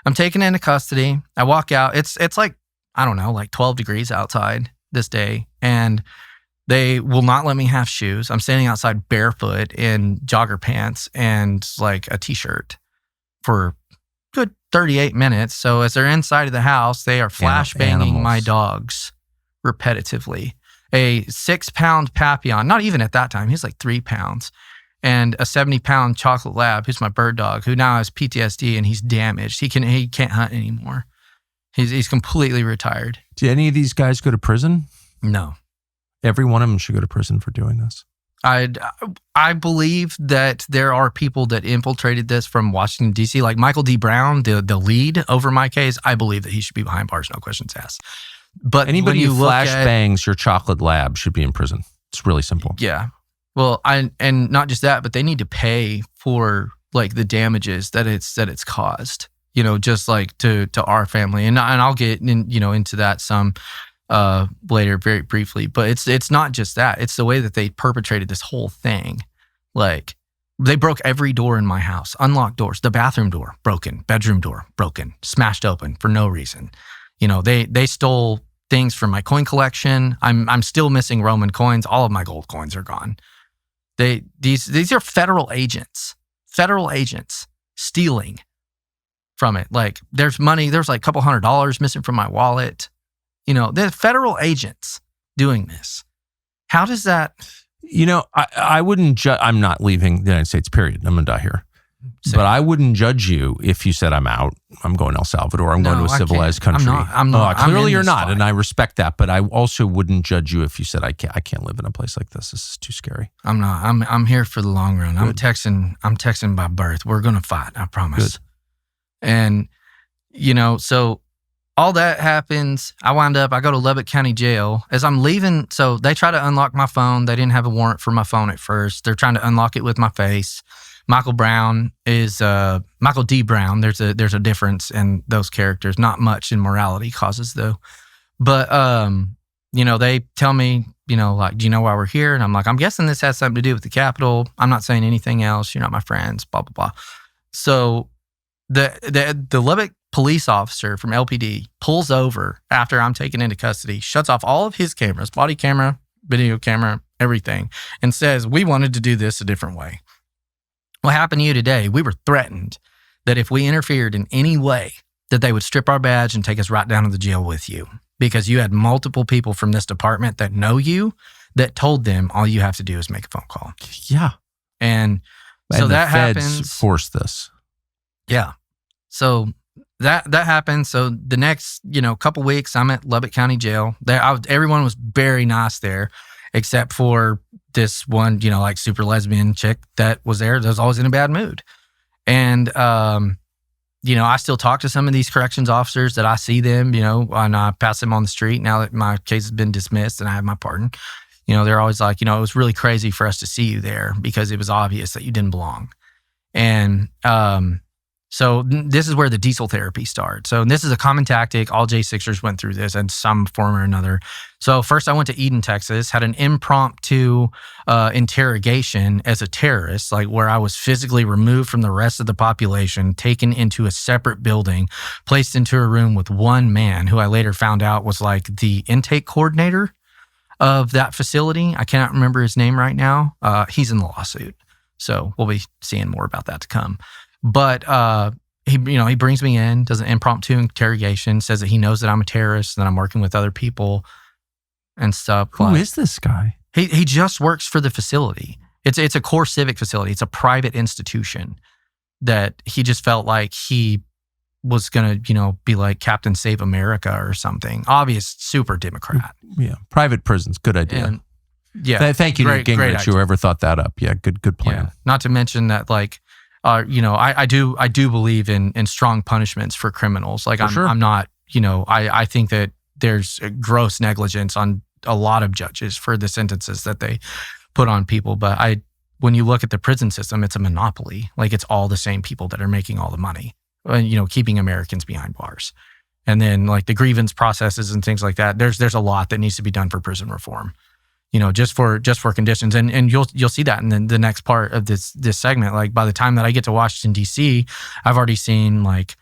I'm taken into custody. I walk out. It's like, I don't know, like 12 degrees outside this day. And they will not let me have shoes. I'm standing outside barefoot in jogger pants and like a t-shirt for good 38 minutes. So as they're inside of the house, they are flashbanging my dogs repetitively. A 6-pound Papillon, not even at that time, he's like 3 pounds, and a 70-pound chocolate lab, who's my bird dog, who now has PTSD and he's damaged. He can't hunt anymore. He's completely retired. Do any of these guys go to prison? No. Every one of them should go to prison for doing this. I believe that there are people that infiltrated this from Washington, D.C., like Michael D. Brown, the lead over my case. I believe that he should be behind bars, no questions asked. But anybody who flashbangs your chocolate lab should be in prison. It's really simple. Yeah. Well, and not just that, but they need to pay for like the damages that it's caused, just like to our family. And I'll get into that some later very briefly, but it's not just that. It's the way that they perpetrated this whole thing. Like they broke every door in my house, unlocked doors, the bathroom door broken, bedroom door broken, smashed open for no reason. They stole things from my coin collection. I'm still missing Roman coins. All of my gold coins are gone. These are federal agents stealing from it. Like there's money, there's like a couple $100 missing from my wallet. They're federal agents doing this. How does that? I wouldn't judge. I'm not leaving the United States, period. I'm going to die here. But I wouldn't judge you if you said, I'm out. I'm going to El Salvador. I'm going to a civilized country. I'm not. Clearly you're not, and I respect that. But I also wouldn't judge you if you said, I can't live in a place like this. This is too scary. I'm not. I'm here for the long run. Good. I'm Texan by birth. We're going to fight. I promise. Good. And, so all that happens. I go to Lubbock County Jail. As I'm leaving, so they try to unlock my phone. They didn't have a warrant for my phone at first. They're trying to unlock it with my face. Michael D. Brown. There's a difference in those characters. Not much in morality causes though. But they tell me, like, do you know why we're here? And I'm like, I'm guessing this has something to do with the Capitol. I'm not saying anything else. You're not my friends. Blah blah blah. So the Lubbock police officer from LPD pulls over after I'm taken into custody, shuts off all of his cameras, body camera, video camera, everything, and says, we wanted to do this a different way. What happened to you today? We were threatened that if we interfered in any way, that they would strip our badge and take us right down to the jail with you, because you had multiple people from this department that know you that told them all you have to do is make a phone call. Yeah. And so that happens. Forced this. Yeah. So that happened. So the next, couple weeks, I'm at Lubbock County Jail. Everyone was very nice there, except for this one, like super lesbian chick that was there. That was always in a bad mood. And, I still talk to some of these corrections officers that I see them, and I pass them on the street now that my case has been dismissed and I have my pardon. They're always like, it was really crazy for us to see you there because it was obvious that you didn't belong. And, so this is where the diesel therapy starts. So this is a common tactic. All J6ers went through this in some form or another. So first I went to Eden, Texas, had an impromptu interrogation as a terrorist, like where I was physically removed from the rest of the population, taken into a separate building, placed into a room with one man who I later found out was like the intake coordinator of that facility. I cannot remember his name right now. He's in the lawsuit. So we'll be seeing more about that to come. But he brings me in, does an impromptu interrogation, says that he knows that I'm a terrorist and that I'm working with other people and stuff. Who is this guy? He just works for the facility. It's a core civic facility. It's a private institution that he just felt like he was going to, be like Captain Save America or something. Obvious, super Democrat. Yeah. Private prisons. Good idea. And, yeah. Thank you, Newt Gingrich, whoever thought that up. Yeah. Good plan. Yeah. Not to mention that, like, I do believe in strong punishments for criminals. Like I'm not, I think that there's gross negligence on a lot of judges for the sentences that they put on people. But when you look at the prison system, it's a monopoly. Like it's all the same people that are making all the money, keeping Americans behind bars. And then like the grievance processes and things like that, there's a lot that needs to be done for prison reform. Just for conditions. And you'll see that in the next part of this segment. Like by the time that I get to Washington, D.C., I've already seen like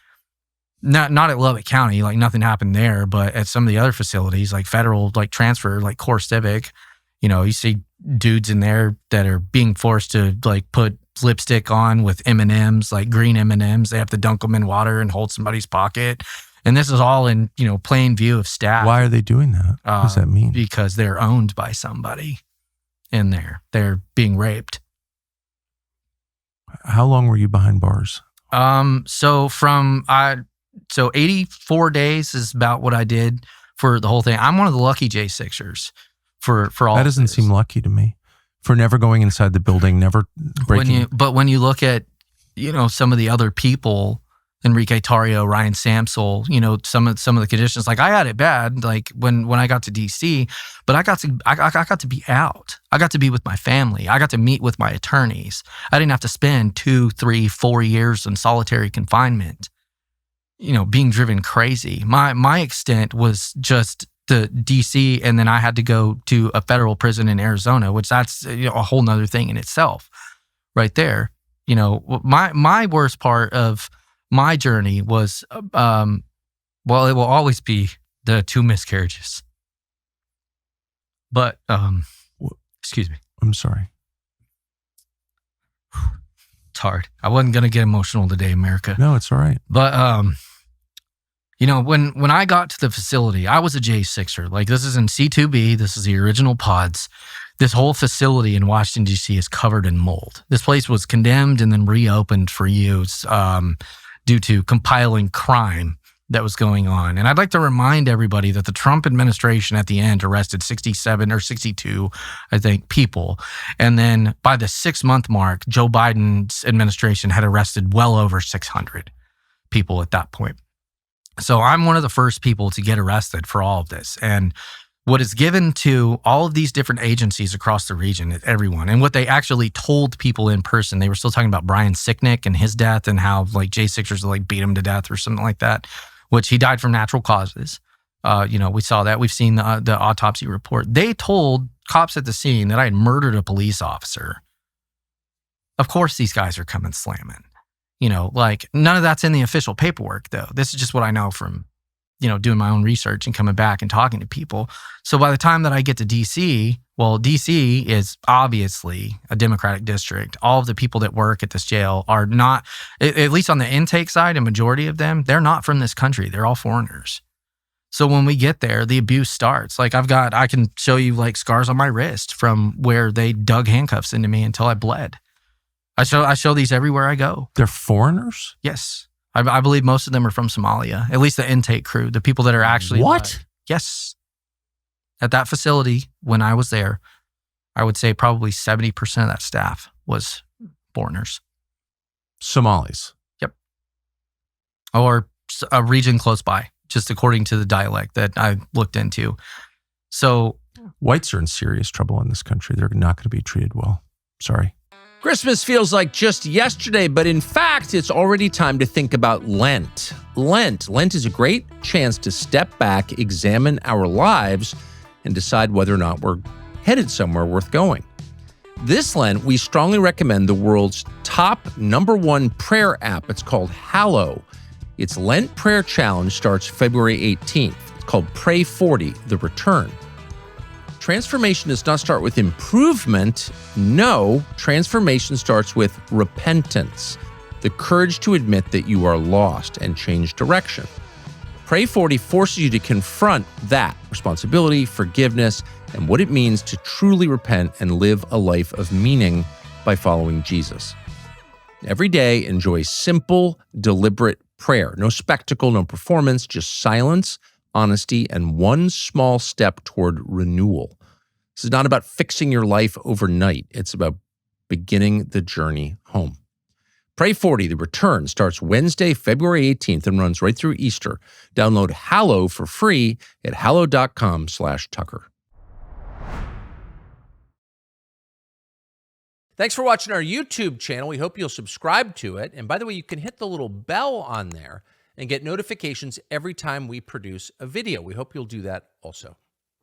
not at Lubbock County, like nothing happened there, but at some of the other facilities, like federal, like transfer, like Core Civic, you see dudes in there that are being forced to like put lipstick on with M&Ms, like green M&Ms. They have to dunk them in water and hold somebody's pocket. And this is all in, plain view of staff. Why are they doing that? What does that mean? Because they're owned by somebody in there. They're being raped. How long were you behind bars? So 84 days is about what I did for the whole thing. I'm one of the lucky J6ers for all. That doesn't seem lucky to me. For never going inside the building, never breaking. But when you look at, some of the other people, Enrique Tarrio, Ryan Samsel, some of the conditions, like I had it bad, like when I got to DC, but I got to be out. I got to be with my family. I got to meet with my attorneys. I didn't have to spend 2, 3, 4 years in solitary confinement, being driven crazy. My extent was just the DC, and then I had to go to a federal prison in Arizona, which that's a whole nother thing in itself right there. My worst part of my journey was, it will always be the 2 miscarriages. But, excuse me. I'm sorry. It's hard. I wasn't going to get emotional today, America. No, it's all right. But, when I got to the facility, I was a J6er. Like, this is in C2B. This is the original pods. This whole facility in Washington, D.C. is covered in mold. This place was condemned and then reopened for use due to compiling crime that was going on. And I'd like to remind everybody that the Trump administration at the end arrested 67 or 62, I think, people. And then by the 6-month mark, Joe Biden's administration had arrested well over 600 people at that point. So I'm one of the first people to get arrested for all of this. And what is given to all of these different agencies across the region, everyone, and what they actually told people in person, they were still talking about Brian Sicknick and his death and how like J6ers like beat him to death or something like that, which he died from natural causes. We saw that. We've seen the autopsy report. They told cops at the scene that I had murdered a police officer. Of course, these guys are coming slamming. Like none of that's in the official paperwork, though. This is just what I know from, doing my own research and coming back and talking to people. So by the time that I get to DC, well, DC is obviously a Democratic district. All of the people that work at this jail are not, at least on the intake side, a majority of them, they're not from this country. They're all foreigners. So when we get there, the abuse starts. Like I can show you like scars on my wrist from where they dug handcuffs into me until I bled. I show these everywhere I go. They're foreigners? Yes. I believe most of them are from Somalia, at least the intake crew, the people that are actually. What? Yes. At that facility, when I was there, I would say probably 70% of that staff was foreigners. Somalis? Yep. Or a region close by, just according to the dialect that I looked into. So. Whites are in serious trouble in this country. They're not going to be treated well. Sorry. Christmas feels like just yesterday, but in fact, it's already time to think about Lent. Lent is a great chance to step back, examine our lives, and decide whether or not we're headed somewhere worth going. This Lent, we strongly recommend the world's top #1 prayer app. It's called Hallow. Its Lent prayer challenge starts February 18th. It's called Pray 40, The Return. Transformation does not start with improvement. No, transformation starts with repentance, the courage to admit that you are lost and change direction. Pray 40 forces you to confront that responsibility, forgiveness, and what it means to truly repent and live a life of meaning by following Jesus. Every day, enjoy simple, deliberate prayer. No spectacle, no performance, just silence, honesty, and one small step toward renewal. This is not about fixing your life overnight. It's about beginning the journey home. Pray 40, The Return, starts Wednesday, February 18th and runs right through Easter. Download Hallow for free at hallow.com/Tucker. Thanks for watching our YouTube channel. We hope you'll subscribe to it. And by the way, you can hit the little bell on there and get notifications every time we produce a video. We hope you'll do that also.